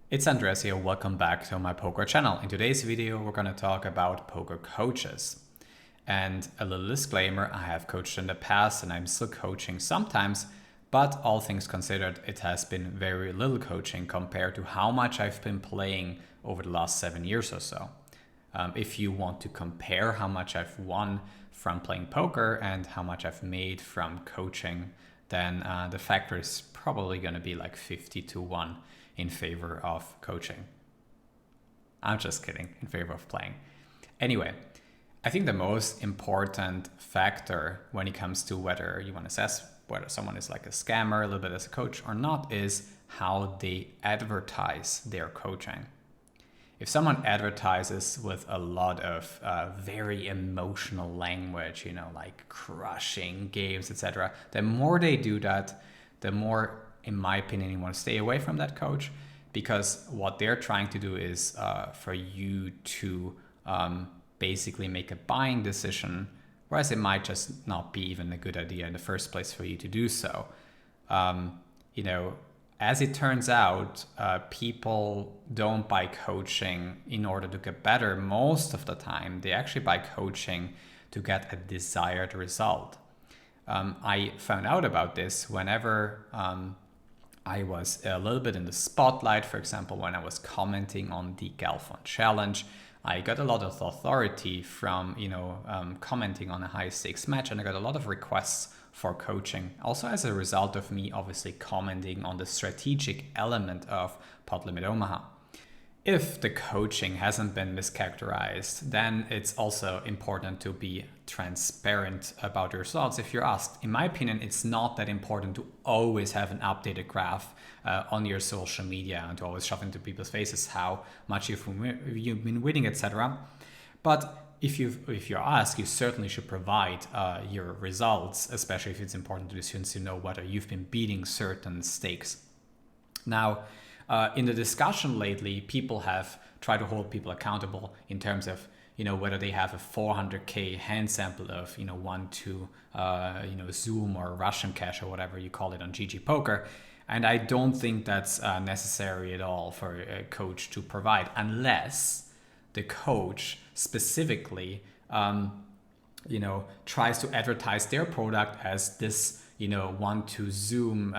It's Andreas here, welcome back to my poker channel. In today's video, we're going to talk about poker coaches. And a little disclaimer, I have coached in the past and I'm still coaching sometimes, but all things considered, it has been very little coaching compared to how much I've been playing over the last 7 years or so. If you want to compare how much I've won from playing poker and how much I've made from coaching, then the factor is probably going to be like 50-1 in favor of coaching. I'm just kidding, in favor of playing. Anyway, I think the most important factor when it comes to whether you want to assess whether someone is like a scammer a little bit as a coach or not is how they advertise their coaching. If someone advertises with a lot of very emotional language, like crushing games, etc., the more they do that, the more, in my opinion, you want to stay away from that coach, because what they're trying to do is for you to basically make a buying decision, whereas it might just not be even a good idea in the first place for you to do so. As it turns out, people don't buy coaching in order to get better. Most of the time, they actually buy coaching to get a desired result. I found out about this whenever I was a little bit in the spotlight. For example, when I was commenting on the Galfond challenge, I got a lot of authority from commenting on a high stakes match, and I got a lot of requests for coaching. Also as a result of me obviously commenting on the strategic element of Pot Limit Omaha. If the coaching hasn't been mischaracterized, then it's also important to be transparent about your results if you're asked. In my opinion, it's not that important to always have an updated graph on your social media and to always shove into people's faces how much you've been winning, etc. But if you're asked, you certainly should provide your results, especially if it's important to the students to know whether you've been beating certain stakes. Now, in the discussion lately, people have tried to hold people accountable in terms of whether they have a 400k hand sample of 1-2 Zoom or Russian cash or whatever you call it on GG Poker. And I don't think that's necessary at all for a coach to provide, unless the coach specifically tries to advertise their product as this 1-2 Zoom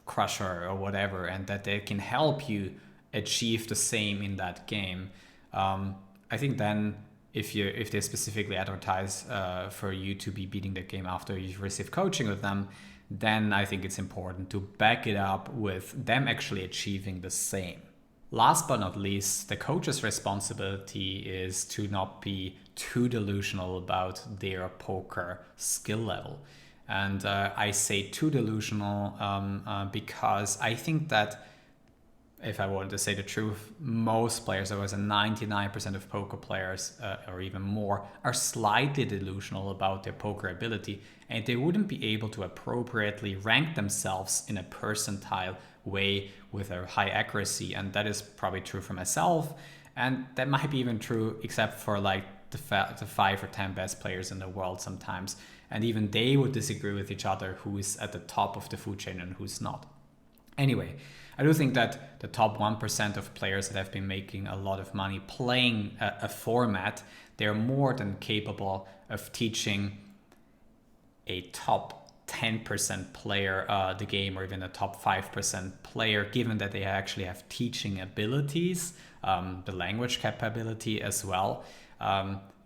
crusher or whatever, and that they can help you achieve the same in that game. I think then if they specifically advertise for you to be beating the game after you've received coaching with them, then I think it's important to back it up with them actually achieving the same. Last but not least, the coach's responsibility is to not be too delusional about their poker skill level. And I say too delusional because I think that, if I wanted to say the truth, most players, I was 99% of poker players or even more, are slightly delusional about their poker ability, and they wouldn't be able to appropriately rank themselves in a percentile way with a high accuracy. And that is probably true for myself, and that might be even true except for like the 5 or 10 best players in the world sometimes, and even they would disagree with each other who is at the top of the food chain and who's not. Anyway, I do think that the top 1% of players that have been making a lot of money playing a format, they're more than capable of teaching a top 10% player the game, or even a top 5% player, given that they actually have teaching abilities, the language capability as well.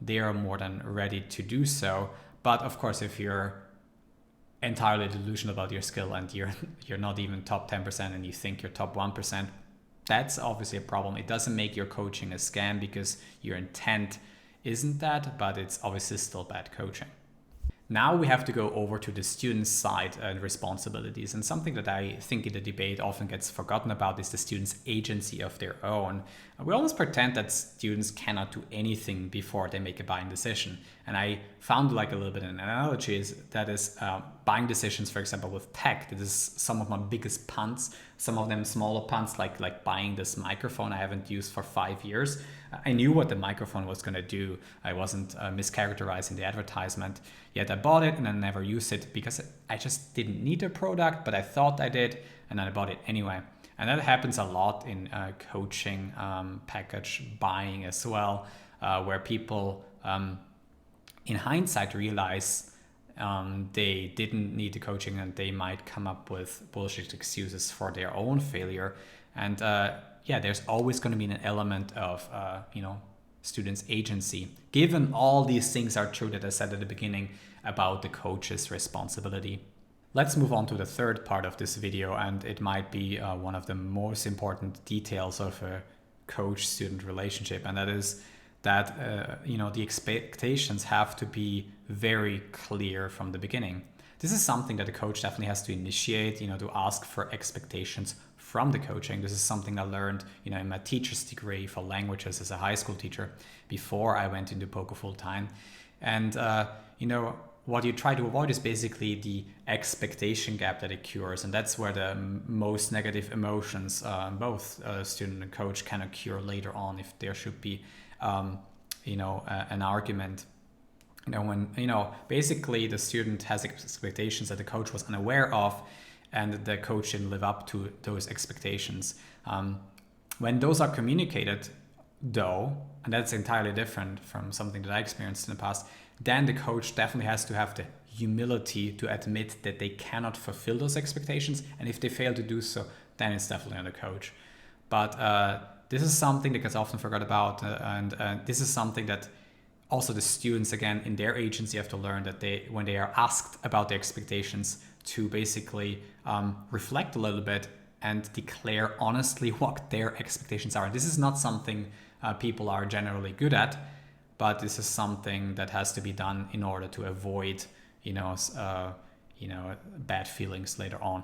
They are more than ready to do so. But of course, if you're entirely delusional about your skill and you're not even top 10% and you think you're top 1%, that's obviously a problem. It doesn't make your coaching a scam because your intent isn't that, but it's obviously still bad coaching. Now we have to go over to the student's side and responsibilities. And something that I think in the debate often gets forgotten about is the student's agency of their own. We almost pretend that students cannot do anything before they make a buying decision. And I found like a little bit of an analogy that is buying decisions, for example, with tech. That is some of my biggest punts, some of them smaller punts, like buying this microphone I haven't used for 5 years. I knew what the microphone was going to do. I wasn't mischaracterizing the advertisement, yet I bought it and I never used it because I just didn't need the product, but I thought I did, and I bought it anyway. And that happens a lot in coaching package buying as well, where people in hindsight realize they didn't need the coaching and they might come up with bullshit excuses for their own failure. And yeah, there's always going to be an element of, students' agency, given all these things are true that I said at the beginning about the coach's responsibility. Let's move on to the third part of this video, and it might be one of the most important details of a coach-student relationship, and that is that the expectations have to be very clear from the beginning. This is something that the coach definitely has to initiate, to ask for expectations from the coaching. This is something I learned, in my teacher's degree for languages as a high school teacher before I went into poker full time. And, what you try to avoid is basically the expectation gap that occurs. And that's where the most negative emotions, both student and coach, can occur later on if there should be, an argument. When, basically the student has expectations that the coach was unaware of, and the coach didn't live up to those expectations. When those are communicated, though, and that's entirely different from something that I experienced in the past, then the coach definitely has to have the humility to admit that they cannot fulfill those expectations. And if they fail to do so, then it's definitely on the coach. But this is something that gets often forgot about. And this is something that also the students, again, in their agency have to learn, that when they are asked about their expectations, to basically reflect a little bit and declare honestly what their expectations are. And this is not something people are generally good at, but this is something that has to be done in order to avoid, bad feelings later on.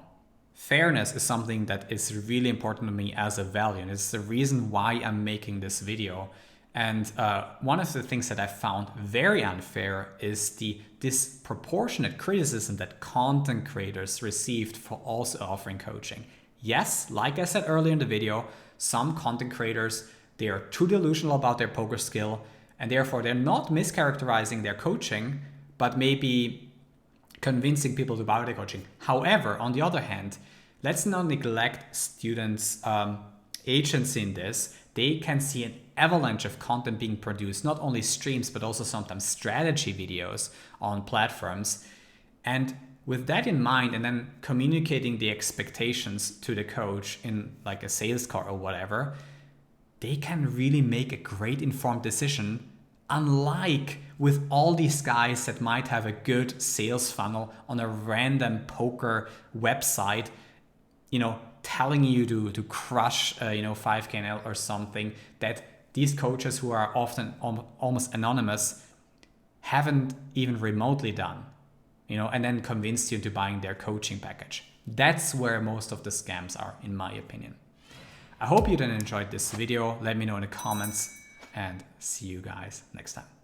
Fairness is something that is really important to me as a value, and it's the reason why I'm making this video. And one of the things that I found very unfair is the disproportionate criticism that content creators received for also offering coaching. Yes, like I said earlier in the video, some content creators, they are too delusional about their poker skill, and therefore they're not mischaracterizing their coaching, but maybe convincing people to buy their coaching. However, on the other hand, let's not neglect students' agency in this. They can see an avalanche of content being produced, not only streams, but also sometimes strategy videos on platforms. And with that in mind, and then communicating the expectations to the coach in like a sales call or whatever, they can really make a great informed decision, unlike with all these guys that might have a good sales funnel on a random poker website, telling you to crush 5K NL or something, that these coaches who are often almost anonymous haven't even remotely done, and then convinced you into buying their coaching package. That's where most of the scams are, in my opinion. I hope you then enjoyed this video. Let me know in the comments, and see you guys next time.